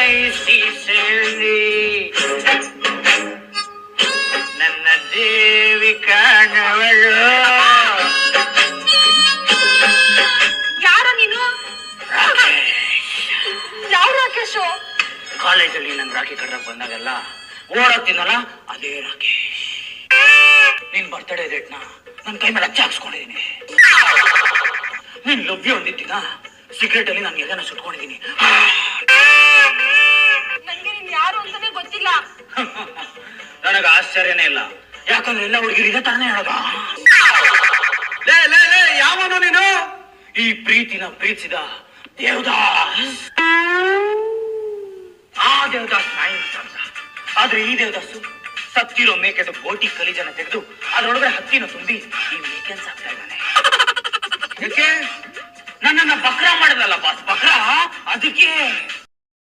ಹಾರೈಸಿ ಸೇರಿ ನನ್ನ ದೇವಿ ಕಾಣವಳು. ಯಾರ ನೀನು? ಯಾವ ರಾಕೇಶು? ಕಾಲೇಜಲ್ಲಿ ನಂಗೆ ರಾಖಿ ಕಟ್ಟಕ್ ಬಂದಾಗೆಲ್ಲ ಓಡಾಡ್ತೀನಲ್ಲ ಅದೇ ರಾಕೇಶ್. ನಿನ್ ಬರ್ತಡೇ ಡೇಟ್ನ ನನ್ನ ಕೈ ಮೇಲೆ ಹಚ್ಚಿ ಹಾಕ್ಸ್ಕೊಂಡಿದೀನಿ. ನೀನ್ ಲಭ್ಯ ಹೊಂದಿದ್ದೀನ ಸೀಕ್ರೆಟ್ ಅಲ್ಲಿ ನಾನು ಎಲ್ಲನ ಸುಟ್ಕೊಂಡಿದ್ದೀನಿ. ನಂಗೆ ನೀನ್ ಯಾರು ಅಂತಾನೆ ಗೊತ್ತಿಲ್ಲ. ನನಗ ಆಶ್ಚರ್ಯನೇ ಇಲ್ಲ, ಯಾಕಂದ್ರೆ ಎಲ್ಲ ಹುಡುಗಿರು ಇದೇ ತರನೇ ಹೇಳೋದ. ಯಾವನು ನೀನು? ಈ ಪ್ರೀತಿನ ಪ್ರೀತಿಸಿದ ದೇವದಾಸ್. ಆ ದೇವದಾಸ್ ನಾಯಿ ಮಾತಾಡ್ದ, ಆದ್ರೆ ಈ ದೇವದಾಸು ಸತ್ತಿರೋ ಮೇಕೆದ ಬೋಟಿ ಕಲಿಜನ ತೆಗೆದು ಅದರೊಳಗಡೆ ಹತ್ತಿನ ತುಂಬಿ ಈ ಮೇಕೆನ್ ಸಾಕ್ತಾ ಇದ್ದಾನೆ. ನನ್ನನ್ನ ಬಕ್ರಾ ಮಾಡಿದಲ್ಲ ಬಾಸ್, ಬಕ್ರಾ. ಅದಕ್ಕೆ